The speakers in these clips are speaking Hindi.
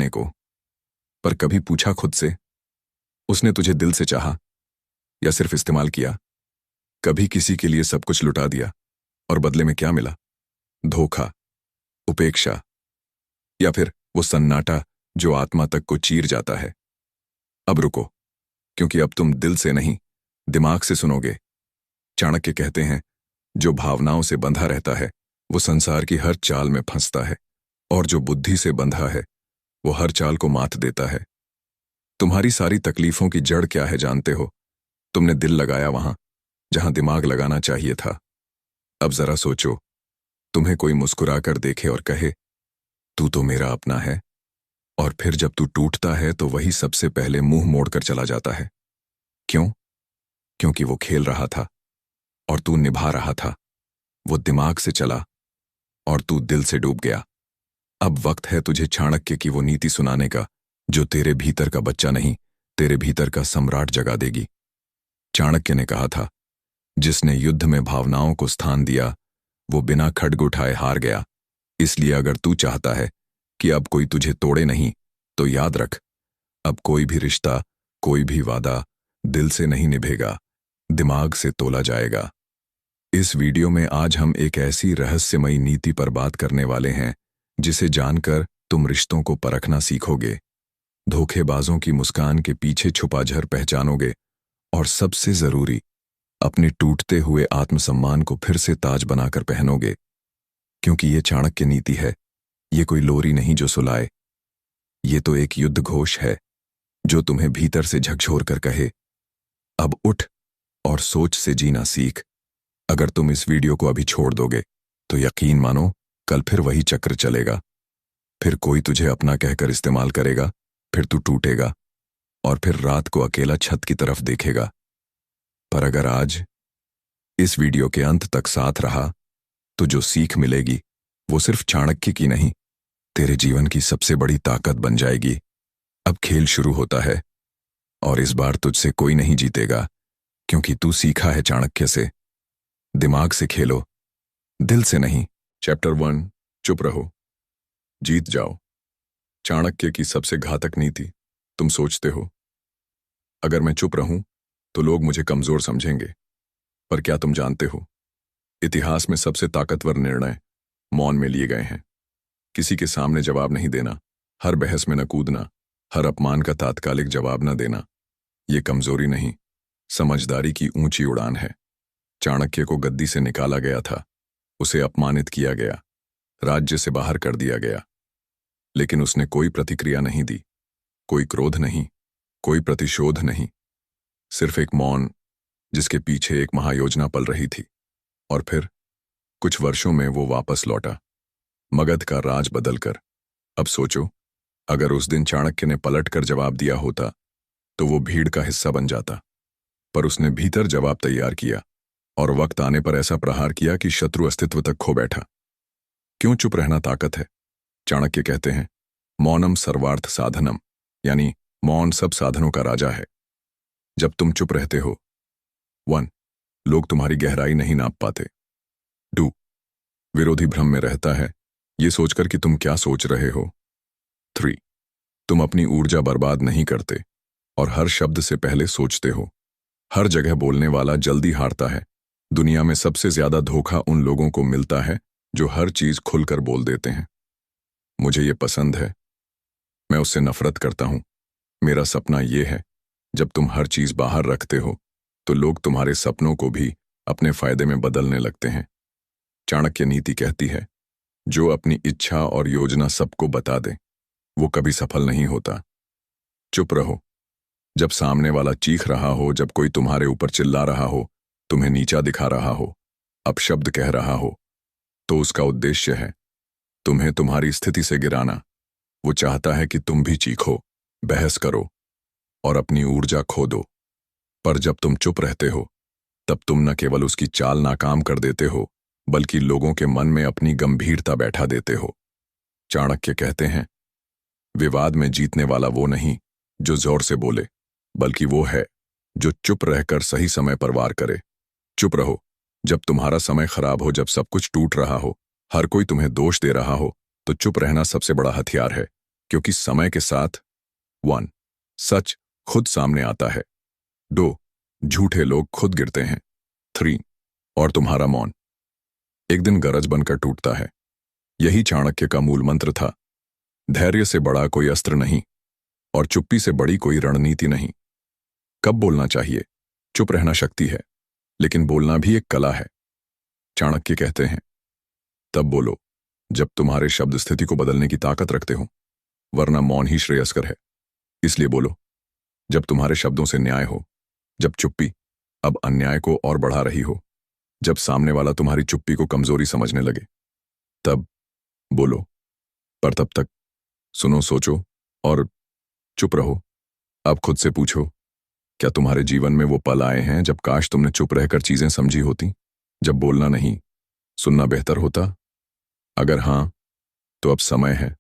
पाने को। पर कभी पूछा खुद से, उसने तुझे दिल से चाहा या सिर्फ इस्तेमाल किया? कभी किसी के लिए सब कुछ लुटा दिया और बदले में क्या मिला? धोखा, उपेक्षा, या फिर वो सन्नाटा जो आत्मा तक को चीर जाता है? अब रुको, क्योंकि अब तुम दिल से नहीं, दिमाग से सुनोगे। चाणक्य कहते हैं, जो भावनाओं से बंधा रहता है वो संसार की हर चाल में फंसता है, और जो बुद्धि से बंधा है वो हर चाल को मात देता है। तुम्हारी सारी तकलीफों की जड़ क्या है जानते हो? तुमने दिल लगाया वहां जहां दिमाग लगाना चाहिए था। अब जरा सोचो, तुम्हें कोई मुस्कुरा कर देखे और कहे, तू तो मेरा अपना है, और फिर जब तू टूटता है तो वही सबसे पहले मुंह मोड़कर चला जाता है। क्यों? क्योंकि वो खेल रहा था और तू निभा रहा था। वो दिमाग से चला और तू दिल से डूब गया। अब वक्त है तुझे चाणक्य की वो नीति सुनाने का, जो तेरे भीतर का बच्चा नहीं, तेरे भीतर का सम्राट जगा देगी। चाणक्य ने कहा था, जिसने युद्ध में भावनाओं को स्थान दिया वो बिना खड्ग उठाए हार गया। इसलिए अगर तू चाहता है कि अब कोई तुझे तोड़े नहीं, तो याद रख, अब कोई भी रिश्ता, कोई भी वादा दिल से नहीं निभेगा, दिमाग से तोला जाएगा। इस वीडियो में आज हम एक ऐसी रहस्यमयी नीति पर बात करने वाले हैं जिसे जानकर तुम रिश्तों को परखना सीखोगे, धोखेबाजों की मुस्कान के पीछे छुपा झर पहचानोगे, और सबसे जरूरी, अपने टूटते हुए आत्मसम्मान को फिर से ताज बनाकर पहनोगे। क्योंकि ये चाणक्य नीति है, ये कोई लोरी नहीं जो सुलाए, ये तो एक युद्ध घोष है जो तुम्हें भीतर से झकझोर कर कहे, अब उठ और सोच से जीना सीख। अगर तुम इस वीडियो को अभी छोड़ दोगे तो यकीन मानो कल फिर वही चक्र चलेगा। फिर कोई तुझे अपना कहकर इस्तेमाल करेगा, फिर तू टूटेगा और फिर रात को अकेला छत की तरफ देखेगा। पर अगर आज इस वीडियो के अंत तक साथ रहा तो जो सीख मिलेगी वो सिर्फ चाणक्य की नहीं, तेरे जीवन की सबसे बड़ी ताकत बन जाएगी। अब खेल शुरू होता है और इस बार तुझसे कोई नहीं जीतेगा, क्योंकि तू सीखा है चाणक्य से। दिमाग से खेलो, दिल से नहीं। चैप्टर 1, चुप रहो, जीत जाओ। चाणक्य की सबसे घातक नीति। तुम सोचते हो, अगर मैं चुप रहूं तो लोग मुझे कमजोर समझेंगे, पर क्या तुम जानते हो, इतिहास में सबसे ताकतवर निर्णय मौन में लिए गए हैं। किसी के सामने जवाब नहीं देना, हर बहस में न कूदना, हर अपमान का तात्कालिक जवाब न देना, ये कमजोरी नहीं, समझदारी की ऊंची उड़ान है। चाणक्य को गद्दी से निकाला गया था, उसे अपमानित किया गया, राज्य से बाहर कर दिया गया, लेकिन उसने कोई प्रतिक्रिया नहीं दी, कोई क्रोध नहीं, कोई प्रतिशोध नहीं, सिर्फ एक मौन जिसके पीछे एक महायोजना पल रही थी। और फिर कुछ वर्षों में वो वापस लौटा, मगध का राज बदलकर। अब सोचो, अगर उस दिन चाणक्य ने पलट कर जवाब दिया होता तो वो भीड़ का हिस्सा बन जाता, पर उसने भीतर जवाब तैयार किया और वक्त आने पर ऐसा प्रहार किया कि शत्रु अस्तित्व तक खो बैठा। क्यों चुप रहना ताकत है? चाणक्य कहते हैं, मौनम सर्वार्थ साधनम, यानी मौन सब साधनों का राजा है। जब तुम चुप रहते हो, 1, लोग तुम्हारी गहराई नहीं नाप पाते। 2, विरोधी भ्रम में रहता है, ये सोचकर कि तुम क्या सोच रहे हो। 3, तुम अपनी ऊर्जा बर्बाद नहीं करते और हर शब्द से पहले सोचते हो। हर जगह बोलने वाला जल्दी हारता है। दुनिया में सबसे ज्यादा धोखा उन लोगों को मिलता है जो हर चीज खुलकर बोल देते हैं। मुझे ये पसंद है, मैं उससे नफरत करता हूं। मेरा सपना ये है, जब तुम हर चीज बाहर रखते हो तो लोग तुम्हारे सपनों को भी अपने फायदे में बदलने लगते हैं। चाणक्य नीति कहती है, जो अपनी इच्छा और योजना सबको बता दे वो कभी सफल नहीं होता। चुप रहो, जब सामने वाला चीख रहा हो, जब कोई तुम्हारे ऊपर चिल्ला रहा हो, तुम्हें नीचा दिखा रहा हो, अपशब्द कह रहा हो, तो उसका उद्देश्य है तुम्हें तुम्हारी स्थिति से गिराना। वो चाहता है कि तुम भी चीखो, बहस करो और अपनी ऊर्जा खो दो। पर जब तुम चुप रहते हो तब तुम न केवल उसकी चाल नाकाम कर देते हो, बल्कि लोगों के मन में अपनी गंभीरता बैठा देते हो। चाणक्य कहते हैं, विवाद में जीतने वाला वो नहीं जो जोर से बोले, बल्कि वो है जो चुप रहकर सही समय पर वार करे। चुप रहो, जब तुम्हारा समय खराब हो, जब सब कुछ टूट रहा हो, हर कोई तुम्हें दोष दे रहा हो, तो चुप रहना सबसे बड़ा हथियार है। क्योंकि समय के साथ 1. सच खुद सामने आता है। 2. झूठे लोग खुद गिरते हैं। 3. और तुम्हारा मौन एक दिन गरज बनकर टूटता है। यही चाणक्य का मूल मंत्र था। धैर्य से बड़ा कोई अस्त्र नहीं और चुप्पी से बड़ी कोई रणनीति नहीं। कब बोलना चाहिए? चुप रहना शक्ति है, लेकिन बोलना भी एक कला है। चाणक्य कहते हैं, तब बोलो जब तुम्हारे शब्द स्थिति को बदलने की ताकत रखते हो, वरना मौन ही श्रेयस्कर है। इसलिए बोलो जब तुम्हारे शब्दों से न्याय हो, जब चुप्पी अब अन्याय को और बढ़ा रही हो, जब सामने वाला तुम्हारी चुप्पी को कमजोरी समझने लगे, तब बोलो। पर तब तक सुनो, सोचो और चुप रहो। अब खुद से पूछो, क्या तुम्हारे जीवन में वो पल आए हैं जब काश तुमने चुप रहकर चीजें समझी होती, जब बोलना नहीं सुनना बेहतर होता? अगर हां, तो अब समय है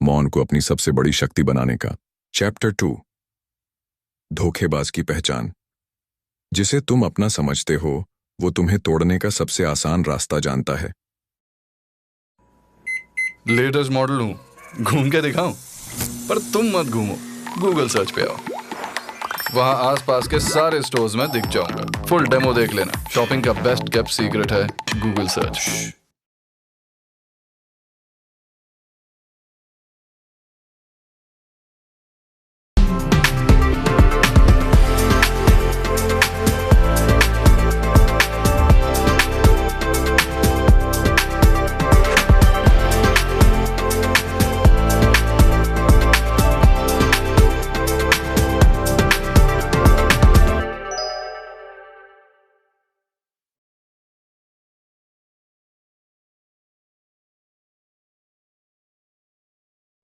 मौन को अपनी सबसे बड़ी शक्ति बनाने का। चैप्टर 2, धोखेबाज की पहचान। जिसे तुम अपना समझते हो, वो तुम्हें तोड़ने का सबसे आसान रास्ता जानता है। लेटेस्ट मॉडल हूं, घूम के दिखाऊं? पर तुम मत घूमो, गूगल सर्च पे आओ। वहां आसपास के सारे स्टोर्स में दिख जाऊंगा। फुल डेमो देख लेना। शॉपिंग का बेस्ट केप्ट सीक्रेट है गूगल सर्च।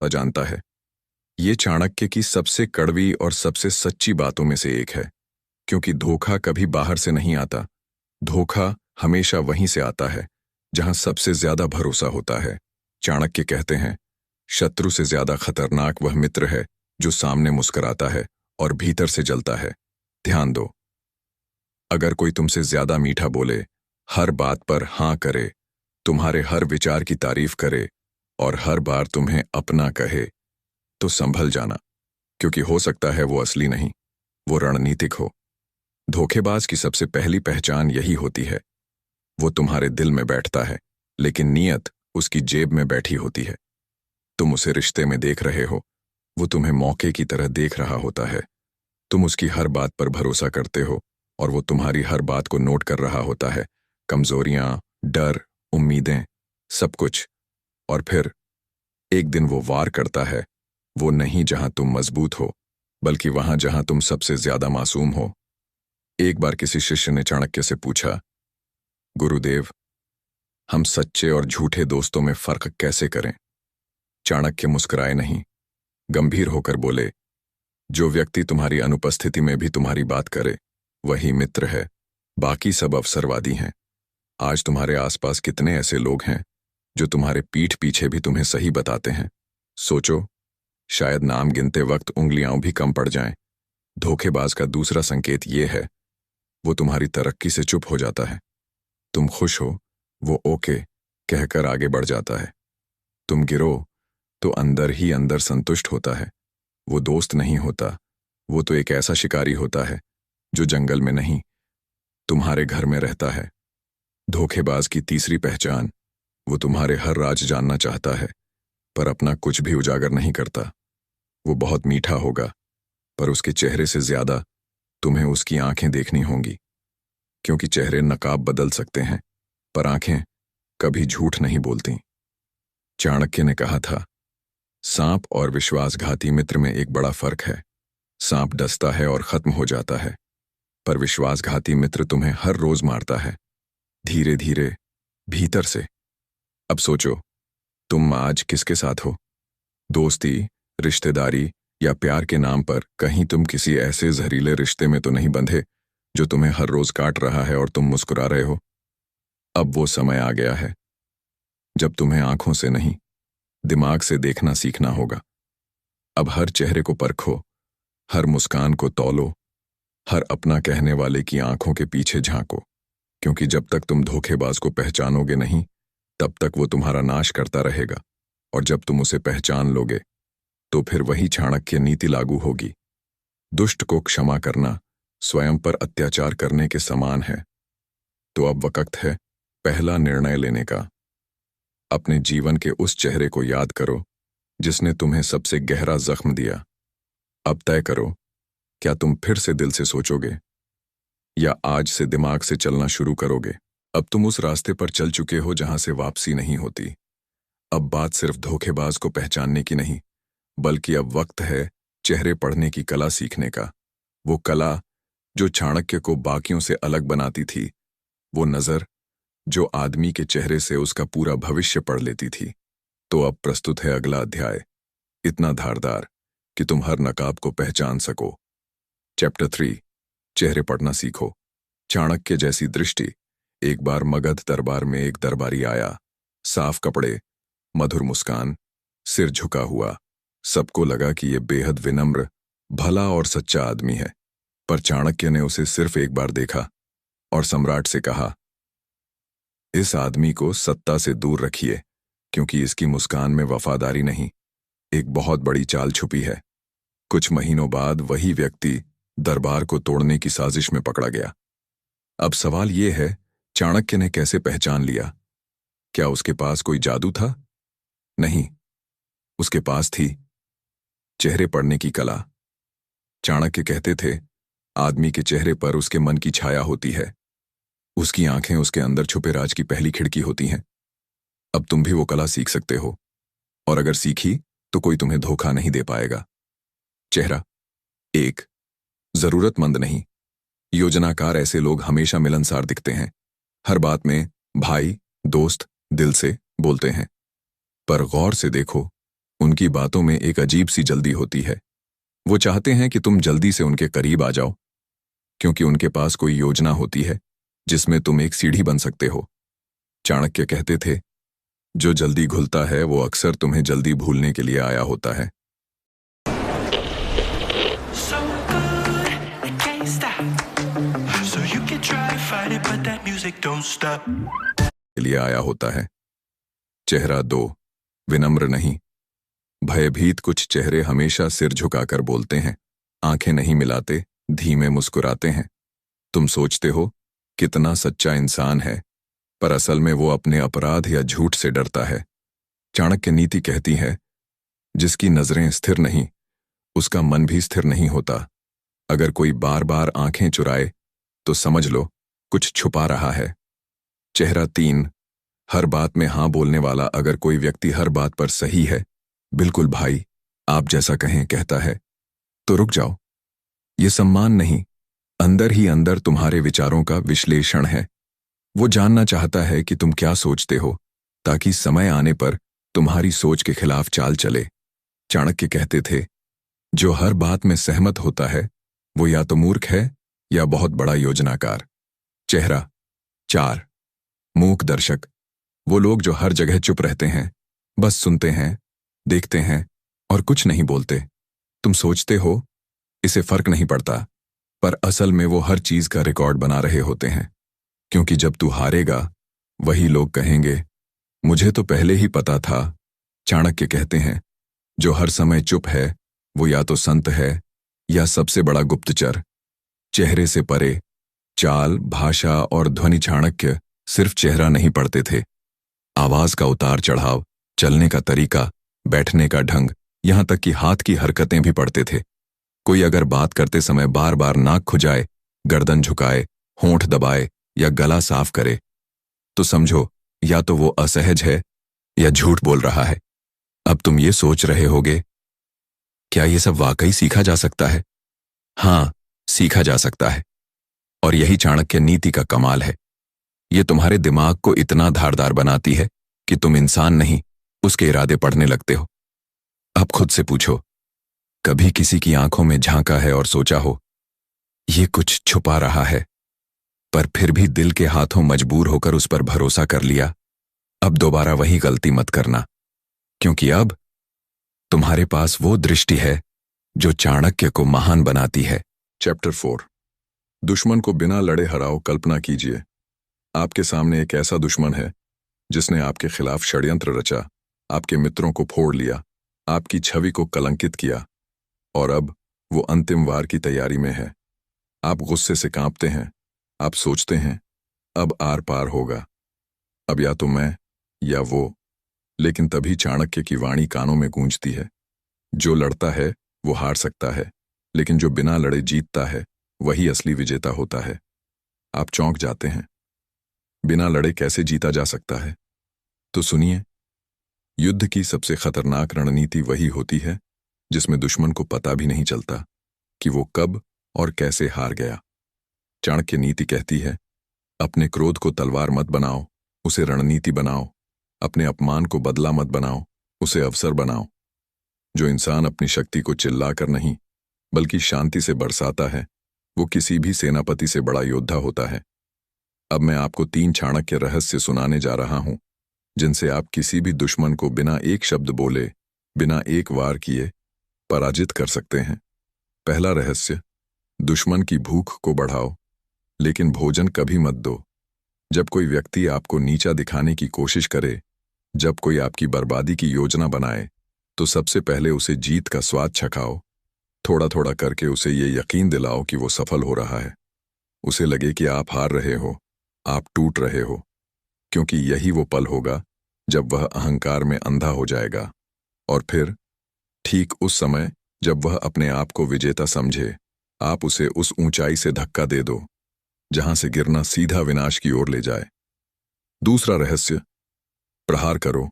जानता है, ये चाणक्य की सबसे कड़वी और सबसे सच्ची बातों में से एक है, क्योंकि धोखा कभी बाहर से नहीं आता। धोखा हमेशा वहीं से आता है जहां सबसे ज्यादा भरोसा होता है। चाणक्य कहते हैं, शत्रु से ज्यादा खतरनाक वह मित्र है जो सामने मुस्कुराता है और भीतर से जलता है। ध्यान दो, अगर कोई तुमसे ज्यादा मीठा बोले, हर बात पर हां करे, तुम्हारे हर विचार की तारीफ करे और हर बार तुम्हें अपना कहे, तो संभल जाना, क्योंकि हो सकता है वो असली नहीं, वो रणनीतिक हो। धोखेबाज की सबसे पहली पहचान यही होती है। वो तुम्हारे दिल में बैठता है, लेकिन नीयत उसकी जेब में बैठी होती है। तुम उसे रिश्ते में देख रहे हो, वो तुम्हें मौके की तरह देख रहा होता है। तुम उसकी हर बात पर भरोसा करते हो और वो तुम्हारी हर बात को नोट कर रहा होता है, कमजोरियां, डर, उम्मीदें, सब कुछ। और फिर एक दिन वो वार करता है, वो नहीं जहां तुम मजबूत हो, बल्कि वहां जहां तुम सबसे ज्यादा मासूम हो। एक बार किसी शिष्य ने चाणक्य से पूछा, गुरुदेव, हम सच्चे और झूठे दोस्तों में फर्क कैसे करें? चाणक्य मुस्कुराए नहीं, गंभीर होकर बोले, जो व्यक्ति तुम्हारी अनुपस्थिति में भी तुम्हारी बात करे, वही मित्र है, बाकी सब अवसरवादी हैं। आज तुम्हारे आसपास कितने ऐसे लोग हैं जो तुम्हारे पीठ पीछे भी तुम्हें सही बताते हैं? सोचो, शायद नाम गिनते वक्त उंगलियां भी कम पड़ जाएं। धोखेबाज का दूसरा संकेत ये है, वो तुम्हारी तरक्की से चुप हो जाता है। तुम खुश हो, वो ओके कहकर आगे बढ़ जाता है। तुम गिरो तो अंदर ही अंदर संतुष्ट होता है। वो दोस्त नहीं होता, वो तो एक ऐसा शिकारी होता है जो जंगल में नहीं, तुम्हारे घर में रहता है। धोखेबाज की तीसरी पहचान, वो तुम्हारे हर राज जानना चाहता है, पर अपना कुछ भी उजागर नहीं करता। वो बहुत मीठा होगा, पर उसके चेहरे से ज्यादा तुम्हें उसकी आंखें देखनी होंगी, क्योंकि चेहरे नकाब बदल सकते हैं, पर आंखें कभी झूठ नहीं बोलती। चाणक्य ने कहा था, सांप और विश्वासघाती मित्र में एक बड़ा फर्क है। सांप डसता है और खत्म हो जाता है, पर विश्वासघाती मित्र तुम्हें हर रोज मारता है, धीरे धीरे, भीतर से। अब सोचो, तुम आज किसके साथ हो? दोस्ती, रिश्तेदारी या प्यार के नाम पर कहीं तुम किसी ऐसे जहरीले रिश्ते में तो नहीं बंधे जो तुम्हें हर रोज काट रहा है और तुम मुस्कुरा रहे हो? अब वो समय आ गया है जब तुम्हें आंखों से नहीं, दिमाग से देखना सीखना होगा। अब हर चेहरे को परखो, हर मुस्कान को तौलो, हर अपना कहने वाले की आंखों के पीछे झांको, क्योंकि जब तक तुम धोखेबाज को पहचानोगे नहीं, तब तक वो तुम्हारा नाश करता रहेगा। और जब तुम उसे पहचान लोगे, तो फिर वही चाणक्य नीति लागू होगी। दुष्ट को क्षमा करना स्वयं पर अत्याचार करने के समान है। तो अब वक्त है पहला निर्णय लेने का। अपने जीवन के उस चेहरे को याद करो जिसने तुम्हें सबसे गहरा जख्म दिया। अब तय करो, क्या तुम फिर से दिल से सोचोगे या आज से दिमाग से चलना शुरू करोगे। अब तुम उस रास्ते पर चल चुके हो जहां से वापसी नहीं होती। अब बात सिर्फ धोखेबाज को पहचानने की नहीं, बल्कि अब वक्त है चेहरे पढ़ने की कला सीखने का। वो कला जो चाणक्य को बाकियों से अलग बनाती थी, वो नजर जो आदमी के चेहरे से उसका पूरा भविष्य पढ़ लेती थी। तो अब प्रस्तुत है अगला अध्याय, इतना धारदार कि तुम हर नकाब को पहचान सको। चैप्टर 3, चेहरे पढ़ना सीखो। चाणक्य जैसी दृष्टि। एक बार मगध दरबार में एक दरबारी आया। साफ कपड़े, मधुर मुस्कान, सिर झुका हुआ। सबको लगा कि ये बेहद विनम्र, भला और सच्चा आदमी है। पर चाणक्य ने उसे सिर्फ एक बार देखा और सम्राट से कहा, इस आदमी को सत्ता से दूर रखिए, क्योंकि इसकी मुस्कान में वफादारी नहीं, एक बहुत बड़ी चाल छुपी है। कुछ महीनों बाद वही व्यक्ति दरबार को तोड़ने की साजिश में पकड़ा गया। अब सवाल यह है, चाणक्य ने कैसे पहचान लिया? क्या उसके पास कोई जादू था? नहीं, उसके पास थी चेहरे पढ़ने की कला। चाणक्य कहते थे, आदमी के चेहरे पर उसके मन की छाया होती है। उसकी आंखें उसके अंदर छुपे राज की पहली खिड़की होती हैं। अब तुम भी वो कला सीख सकते हो, और अगर सीखी तो कोई तुम्हें धोखा नहीं दे पाएगा। चेहरा। 1, जरूरतमंद नहीं। योजनाकार ऐसे लोग हमेशा मिलनसार दिखते हैं। हर बात में भाई, दोस्त, दिल से बोलते हैं। पर गौर से देखो, उनकी बातों में एक अजीब सी जल्दी होती है। वो चाहते हैं कि तुम जल्दी से उनके करीब आ जाओ, क्योंकि उनके पास कोई योजना होती है जिसमें तुम एक सीढ़ी बन सकते हो। चाणक्य कहते थे, जो जल्दी घुलता है वो अक्सर तुम्हें जल्दी भूलने के लिए आया होता है। So good, it can't stop. So you can try to fight it, but that music don't stop. के लिए आया होता है। चेहरा 2, विनम्र नहीं। भयभीत कुछ चेहरे हमेशा सिर झुकाकर बोलते हैं, आंखें नहीं मिलाते, धीमे मुस्कुराते हैं। तुम सोचते हो कितना सच्चा इंसान है, पर असल में वो अपने अपराध या झूठ से डरता है। चाणक्य नीति कहती है, जिसकी नजरें स्थिर नहीं, उसका मन भी स्थिर नहीं होता। अगर कोई बार बार आंखें चुराए तो समझ लो कुछ छुपा रहा है। चेहरा 3, हर बात में हाँ बोलने वाला। अगर कोई व्यक्ति हर बात पर सही है, बिल्कुल भाई, आप जैसा कहें कहता है, तो रुक जाओ। ये सम्मान नहीं, अंदर ही अंदर तुम्हारे विचारों का विश्लेषण है। वो जानना चाहता है कि तुम क्या सोचते हो, ताकि समय आने पर तुम्हारी सोच के खिलाफ चाल चले। चाणक्य कहते थे, जो हर बात में सहमत होता है वो या तो मूर्ख है या बहुत बड़ा योजनाकार। चेहरा 4, मूक दर्शक। वो लोग जो हर जगह चुप रहते हैं, बस सुनते हैं, देखते हैं और कुछ नहीं बोलते। तुम सोचते हो इसे फर्क नहीं पड़ता, पर असल में वो हर चीज का रिकॉर्ड बना रहे होते हैं। क्योंकि जब तू हारेगा, वही लोग कहेंगे, मुझे तो पहले ही पता था। चाणक्य कहते हैं, जो हर समय चुप है वो या तो संत है या सबसे बड़ा गुप्तचर। चेहरे से परे, चाल, भाषा और ध्वनि। चाणक्य सिर्फ चेहरा नहीं पढ़ते थे, आवाज का उतार चढ़ाव, चलने का तरीका, बैठने का ढंग, यहां तक कि हाथ की हरकतें भी पढ़ते थे। कोई अगर बात करते समय बार बार नाक खुजाए, गर्दन झुकाए, होंठ दबाए या गला साफ करे, तो समझो या तो वो असहज है या झूठ बोल रहा है। अब तुम ये सोच रहे होगे, क्या ये सब वाकई सीखा जा सकता है? हाँ, सीखा जा सकता है। और यही चाणक्य नीति का कमाल है। ये तुम्हारे दिमाग को इतना धारदार बनाती है कि तुम इंसान नहीं, उसके इरादे पढ़ने लगते हो। अब खुद से पूछो, कभी किसी की आंखों में झांका है और सोचा हो, ये कुछ छुपा रहा है, पर फिर भी दिल के हाथों मजबूर होकर उस पर भरोसा कर लिया? अब दोबारा वही गलती मत करना, क्योंकि अब तुम्हारे पास वो दृष्टि है जो चाणक्य को महान बनाती है। चैप्टर 4, दुश्मन को बिना लड़े हराओ। कल्पना कीजिए, आपके सामने एक ऐसा दुश्मन है जिसने आपके खिलाफ षड्यंत्र रचा, आपके मित्रों को फोड़ लिया, आपकी छवि को कलंकित किया, और अब वो अंतिम वार की तैयारी में है। आप गुस्से से कांपते हैं। आप सोचते हैं, अब आर पार होगा, अब या तो मैं या वो। लेकिन तभी चाणक्य की वाणी कानों में गूंजती है, जो लड़ता है वो हार सकता है, लेकिन जो बिना लड़े जीतता है वही असली विजेता होता है। आप चौंक जाते हैं। बिना लड़े कैसे जीता जा सकता है? तो सुनिए, युद्ध की सबसे खतरनाक रणनीति वही होती है जिसमें दुश्मन को पता भी नहीं चलता कि वो कब और कैसे हार गया। चाणक्य नीति कहती है, अपने क्रोध को तलवार मत बनाओ, उसे रणनीति बनाओ। अपने अपमान को बदला मत बनाओ, उसे अवसर बनाओ। जो इंसान अपनी शक्ति को चिल्लाकर नहीं बल्कि शांति से बरसाता है, वो किसी भी सेनापति से बड़ा योद्धा होता है। अब मैं आपको 3 चाणक्य रहस्य सुनाने जा रहा हूं, जिनसे आप किसी भी दुश्मन को बिना एक शब्द बोले, बिना एक वार किए पराजित कर सकते हैं। पहला रहस्य, दुश्मन की भूख को बढ़ाओ, लेकिन भोजन कभी मत दो। जब कोई व्यक्ति आपको नीचा दिखाने की कोशिश करे, जब कोई आपकी बर्बादी की योजना बनाए, तो सबसे पहले उसे जीत का स्वाद चखाओ। थोड़ा थोड़ा करके उसे ये यकीन दिलाओ कि वो सफल हो रहा है। उसे लगे कि आप हार रहे हो, आप टूट रहे हो, क्योंकि यही वो पल होगा जब वह अहंकार में अंधा हो जाएगा। और फिर ठीक उस समय जब वह अपने आप को विजेता समझे, आप उसे उस ऊंचाई से धक्का दे दो जहां से गिरना सीधा विनाश की ओर ले जाए। दूसरा रहस्य, प्रहार करो,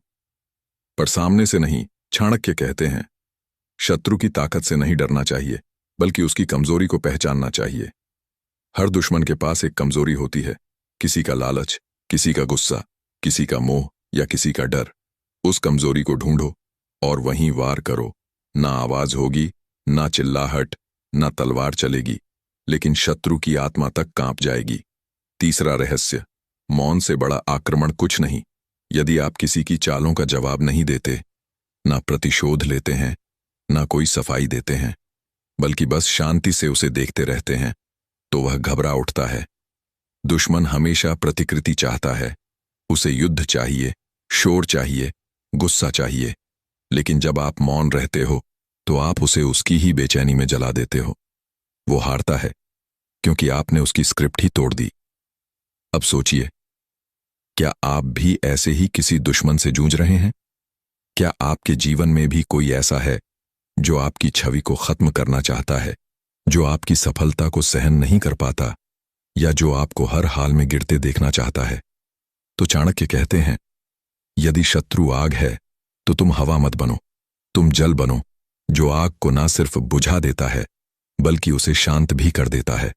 पर सामने से नहीं। चाणक्य कहते हैं, शत्रु की ताकत से नहीं डरना चाहिए, बल्कि उसकी कमजोरी को पहचानना चाहिए। हर दुश्मन के पास एक कमजोरी होती है, किसी का लालच, किसी का गुस्सा, किसी का मोह या किसी का डर। उस कमजोरी को ढूंढो और वहीं वार करो। ना आवाज होगी, ना चिल्लाहट, ना तलवार चलेगी, लेकिन शत्रु की आत्मा तक कांप जाएगी। तीसरा रहस्य, मौन से बड़ा आक्रमण कुछ नहीं। यदि आप किसी की चालों का जवाब नहीं देते, ना प्रतिशोध लेते हैं, ना कोई सफाई देते हैं, बल्कि बस शांति से उसे देखते रहते हैं, तो वह घबरा उठता है। दुश्मन हमेशा प्रतिकृति चाहता है। उसे युद्ध चाहिए, शोर चाहिए, गुस्सा चाहिए। लेकिन जब आप मौन रहते हो, तो आप उसे उसकी ही बेचैनी में जला देते हो। वो हारता है क्योंकि आपने उसकी स्क्रिप्ट ही तोड़ दी। अब सोचिए, क्या आप भी ऐसे ही किसी दुश्मन से जूझ रहे हैं? क्या आपके जीवन में भी कोई ऐसा है जो आपकी छवि को खत्म करना चाहता है, जो आपकी सफलता को सहन नहीं कर पाता, या जो आपको हर हाल में गिरते देखना चाहता है? तो चाणक्य कहते हैं, यदि शत्रु आग है तो तुम हवा मत बनो, तुम जल बनो, जो आग को ना सिर्फ बुझा देता है बल्कि उसे शांत भी कर देता है।